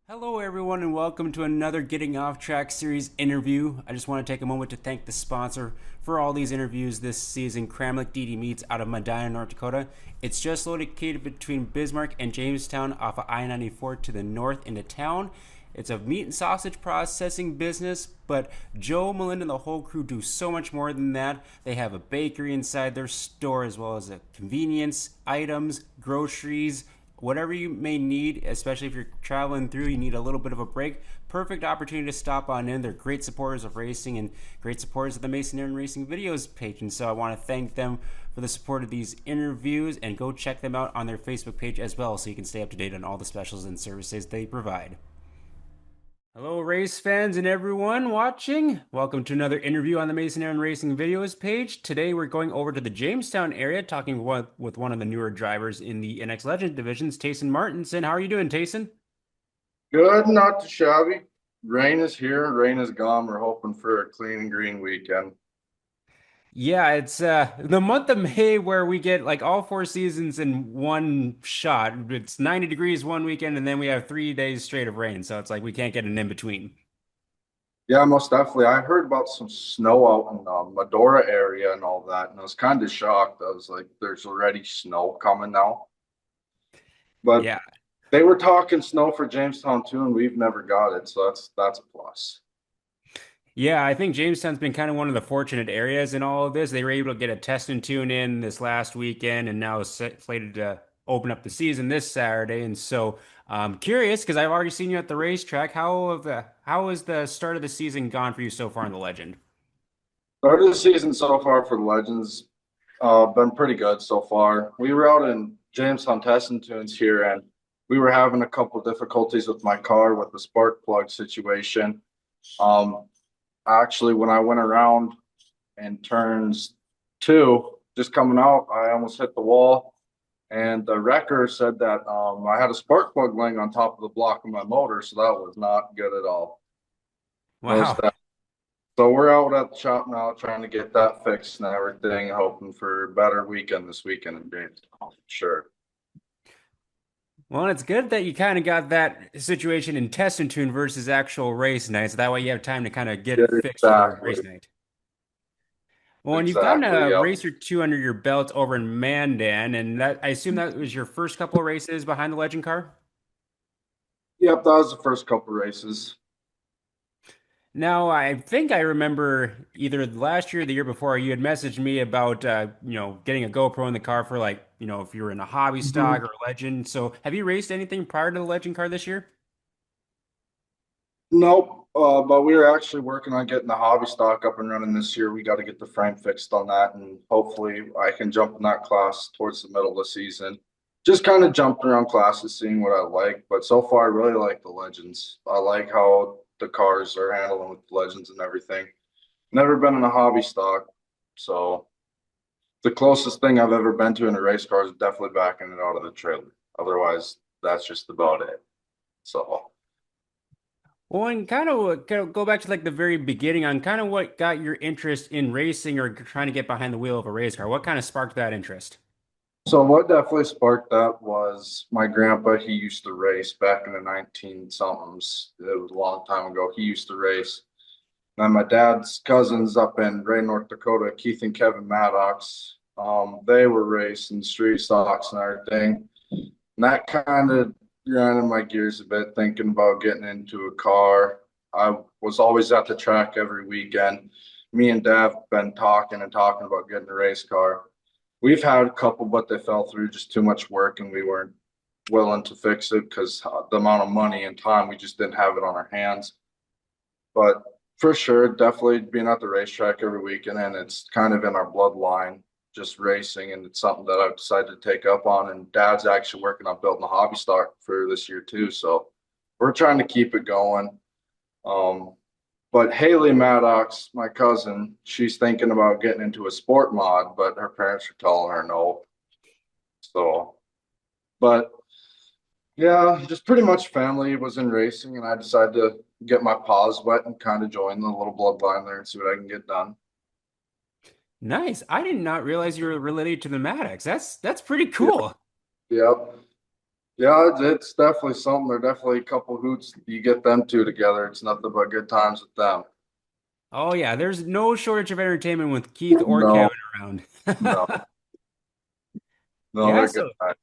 Hello, everyone, and welcome to another Getting Off Track series interview. I just want to take a moment to thank the sponsor for all these interviews this season, Kramlik DD Meats out of Medina, North Dakota. It's just located between Bismarck and Jamestown off of I-94 to the north into town. It's a meat and sausage processing business, but Joe, Melinda, and the whole crew do so much more than that. They have a bakery inside their store as well as a convenience, items, groceries, whatever you may need, especially if you're traveling through, you need a little bit of a break. Perfect opportunity to stop on in. They're great supporters of racing and great supporters of the Mason Aaron Racing Videos page. And so I want to thank them for the support of these interviews, and go check them out on their Facebook page as well so you can stay up to date on all the specials and services they provide. Hello, race fans and everyone watching. Welcome to another interview on the Mason Aaron Racing Videos page. Today, we're going over to the Jamestown area, talking with one of the newer drivers in the INEX Legend divisions, Taicen Martinson. How are you doing, Taicen? Good, not too shabby. Rain is here, rain is gone. We're hoping for a clean and green weekend. Yeah, it's the month of May where we get like all four seasons in one shot. It's 90 degrees one weekend, and then we have 3 days straight of rain. So it's like we can't get an in between. Yeah, most definitely. I heard about some snow out in the Medora area and all that, and I was kind of shocked. I was like, there's already snow coming now. But Yeah. they were talking snow for Jamestown too, and we've never got it, so that's a plus. Yeah, I think Jamestown's been kind of one of the fortunate areas in all of this. They were able to get a test and tune in this last weekend, and now slated to open up the season this Saturday. And so I'm curious because I've already seen you at the racetrack. How has the start of the season gone for you so far in the Legend? Start of the season so far for the Legends, been pretty good so far. We were out in Jamestown testing tunes here, and we were having a couple difficulties with my car with the spark plug situation. Um, Actually, when I went around in turns two, just coming out, I almost hit the wall. And the wrecker said that I had a spark plug laying on top of the block of my motor, so that was not good at all. Most Wow. So we're out at the shop now trying to get that fixed and everything, hoping for a better weekend this weekend in Jamestown. Sure. Well, it's good that you kind of got that situation in test and tune versus actual race night, so that way you have time to kind of get Yeah, it fixed for the exactly. race night. Well, and you've gotten Exactly. a Yep. race or two under your belt over in Mandan, and that I assume that was your first couple of races behind the Legend car. Yep, that was the first couple races. Now, I think I remember either last year or the year before, you had messaged me about getting a GoPro in the car for like, if you were in a hobby stock Mhm. or a Legend. So, have you raced anything prior to the Legend car this year? Nope. But we were actually working on getting the hobby stock up and running this year. We got to get the frame fixed on that, and hopefully I can jump in that class towards the middle of the season. Just kind of jumping around classes, seeing what I like. But so far, I really like the Legends. I like how the cars are handling with the Legends and everything. Never been in a hobby stock, so the closest thing I've ever been to in a race car is definitely backing it out of the trailer. Otherwise, that's just about it. So. Well, and kind of go back to like the very beginning on kind of what got your interest in racing or trying to get behind the wheel of a race car. What kind of sparked that interest? So what definitely sparked that was my grandpa. He used to race back in the 19 somethings. It was a long time ago. He used to race. And my dad's cousins up in Ray, North Dakota, Keith and Kevin Maddox, they were racing street stocks and everything. And that kind of grinded my gears a bit, thinking about getting into a car. I was always at the track every weekend. Me and Dad have been talking and talking about getting a race car. We've had a couple, but they fell through, just too much work, and we weren't willing to fix it because the amount of money and time, we just didn't have it on our hands. But for sure, definitely being at the racetrack every weekend, and it's kind of in our bloodline, just racing, and it's something that I've decided to take up on. And Dad's actually working on building a hobby stock for this year too, so we're trying to keep it going. Um, but Haley Maddox, my cousin, she's thinking about getting into a sport mod, but her parents are telling her no. So, but yeah, just pretty much family was in racing, and I decided to get my paws wet and kind of join the little bloodline there and see what I can get done. Nice. I did not realize you were related to the Maddox. That's pretty Yep. cool. Yep. Yeah, it's definitely something. They're definitely a couple hoots. You get them two together, it's nothing but good times with them. Oh yeah, there's no shortage of entertainment with Keith or No, Kevin around. no, no, Yeah, they're good so times.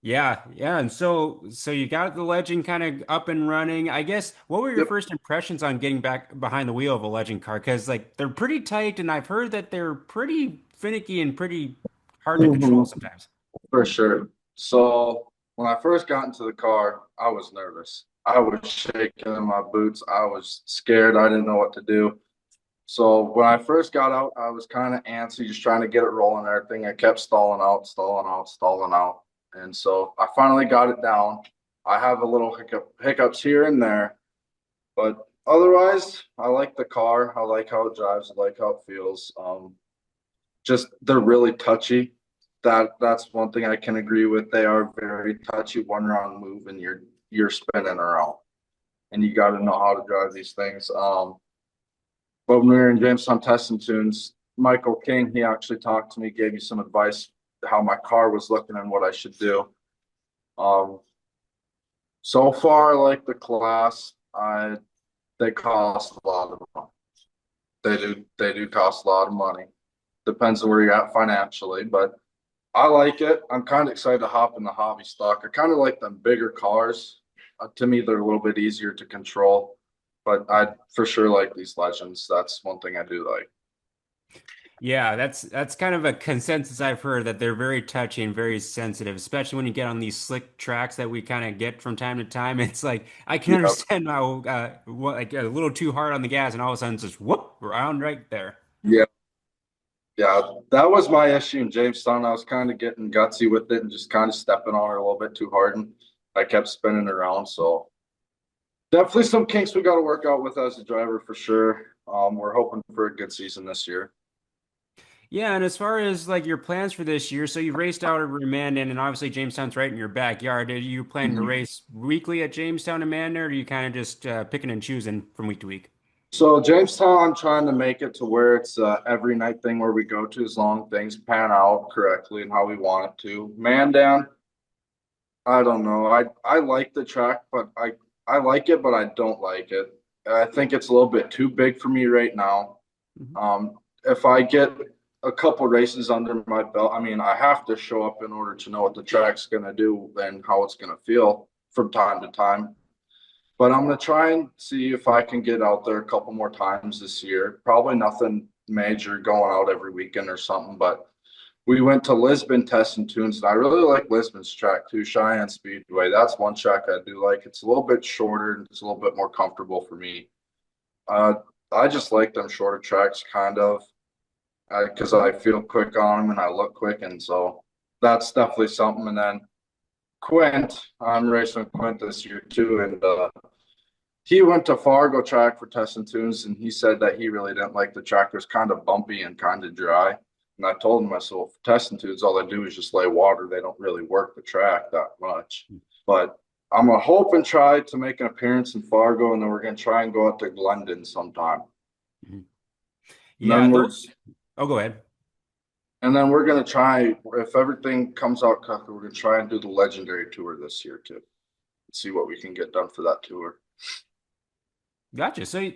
yeah, and so you got the Legend kind of up and running. I guess what were your Yep. first impressions on getting back behind the wheel of a Legend car? Because like they're pretty tight, and I've heard that they're pretty finicky and pretty hard to control Mhm. sometimes. For sure. So when I first got into the car, I was nervous. I was shaking in my boots. I was scared. I didn't know what to do. So when I first got out, I was kind of antsy, just trying to get it rolling and everything. I kept stalling out, stalling out, stalling out. And so I finally got it down. I have a little hiccups here and there, but otherwise, I like the car. I like how it drives. I like how it feels. Just they're really touchy. That's one thing I can agree with. They are very touchy. One wrong move and you're spinning around, and you got to know how to drive these things. But when we were in Jamestown testing tunes, Michael King, he actually talked to me, gave me some advice how my car was looking and what I should do. Um, so far, I like the class. They cost a lot of money. They do cost a lot of money. Depends on where you're at financially, but I like it. I'm kind of excited to hop in the hobby stock. I kind of like them bigger cars. To me, they're a little bit easier to control, but I for sure like these legends. That's one thing I do like. Yeah, that's kind of a consensus I've heard that they're very touchy and very sensitive, especially when you get on these slick tracks that we kind of get from time to time. It's like I can Yeah, understand how like a little too hard on the gas, and all of a sudden it's just whoop around right there. yeah, yeah. That was my issue in Jamestown. I was kind of getting gutsy with it and just kind of stepping on it a little bit too hard, and I kept spinning around. So definitely some kinks we got to work out with as a driver for sure. We're hoping for a good season this year. Yeah, and as far as like your plans for this year, so you raced out of Mandan, and obviously Jamestown's right in your backyard. Are you planning to Mhm. race weekly at Jamestown and Mandan, or are you kind of just picking and choosing from week to week? So Jamestown, I'm trying to make it to where it's every night thing where we go to as long as things pan out correctly and how we want it to. Mandan, I don't know. I like the track, but I like it, but I don't like it. I think it's a little bit too big for me right now. Mhm. If I get a couple races under my belt, I mean, I have to show up in order to know what the track's going to do and how it's going to feel from time to time. But I'm gonna try and see if I can get out there a couple more times this year. Probably nothing major going out every weekend or something, but we went to Lisbon testing tunes, and I really like Lisbon's track too, Cheyenne Speedway. That's one track I do like. It's a little bit shorter and it's a little bit more comfortable for me. Uh, I just like them shorter tracks, kind of, because I feel quick on them and I look quick, and so that's definitely something. And then Quint, I'm racing with Quint this year too, and he went to Fargo track for testing tunes, and he said that he really didn't like the track. It was kind of bumpy and kind of dry. And I told him, I said, well, for testing tunes, all they do is just lay water. They don't really work the track that much. But I'm gonna hope and try to make an appearance in Fargo, and then we're gonna try and go out to Glendon sometime. Mhm. And Yeah, then we're those. Oh, go ahead. and then we're gonna try if everything comes out correctly, we're gonna try and do the legendary tour this year too. See what we can get done for that tour. Gotcha. So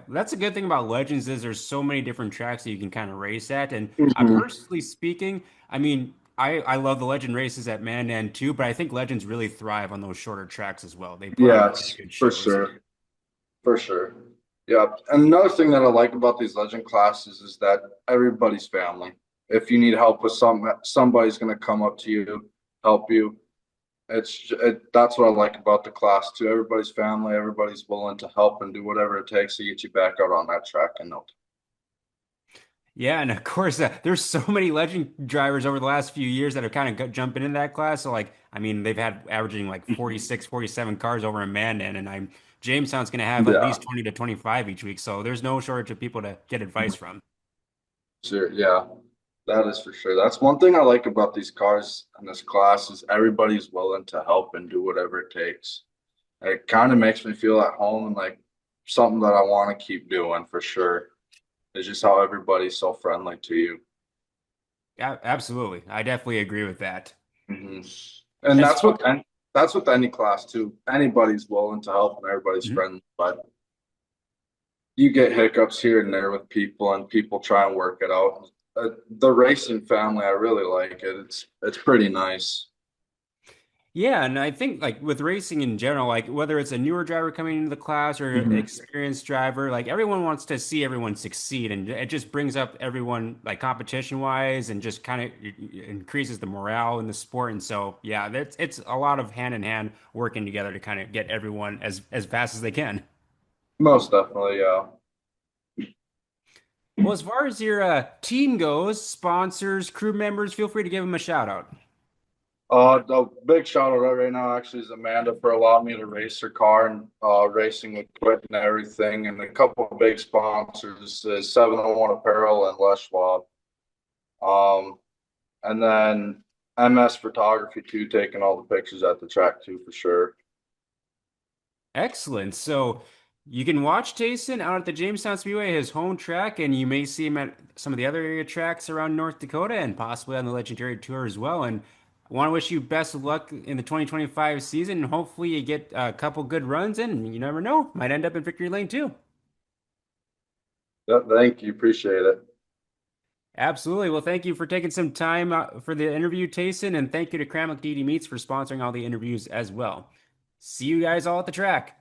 that's a good thing about Legends is there's so many different tracks that you can kind of race at. And Mhm. personally speaking, I mean, I love the Legend races at Mandan too, but I think Legends really thrive on those shorter tracks as well. They put on really Yes, good for shows. sure. For sure. Yeah. And another thing that I like about these legend classes is that everybody's family. If you need help with something, somebody's going to come up to you, help you. That's what I like about the class too. Everybody's family, everybody's willing to help and do whatever it takes to get you back out on that track. And no, Yeah, and of course, there's so many Legend drivers over the last few years that have kind of jumping into that class. So like, I mean, they've had averaging like 46, 47 cars over in Mandan, and I'm Jamestown's going to have at yeah, least 20 to 25 each week. So there's no shortage of people to get advice from. sure, yeah, that is for sure. That's one thing I like about these cars and this class is everybody's willing to help and do whatever it takes. It kind of makes me feel at home and like something that I want to keep doing for sure. It's just how everybody's so friendly to you. Yeah, absolutely. I definitely agree with that. Hmm. And As that's far what 10, that's with any class too. Anybody's willing to help and everybody's Mhm. friendly, but you get hiccups here and there with people, and people try and work it out. The racing family, I really like it. It's pretty nice. Yeah, and I think like with racing in general, like whether it's a newer driver coming into the class or an Mhm. experienced driver, like everyone wants to see everyone succeed, and it just brings up everyone like competition wise, and just kind of increases the morale in the sport. And so, yeah, that's it's a lot of hand in hand working together to kind of get everyone as fast as they can. Most definitely, yeah. Well, as far as your team goes, sponsors, crew members, feel free to give them a shout out. The big shout out right now actually is Amanda for allowing me to race her car and racing equipment and everything. And a couple of big sponsors is 701 Apparel and Les Schwab. Um, and then MS Photography too, taking all the pictures at the track too for sure. Excellent. So you can watch Tayson out at the Jamestown Speedway, his home track, and you may see him at some of the other area tracks around North Dakota and possibly on the Legendary Tour as well. And I want to wish you best of luck in the 2025 season. And hopefully you get a couple good runs in. And you never know, might end up in victory lane too. Yeah, thank you, appreciate it. Absolutely. Well, thank you for taking some time for the interview, Tayson, and thank you to Kramnik DD Meats for sponsoring all the interviews as well. See you guys all at the track.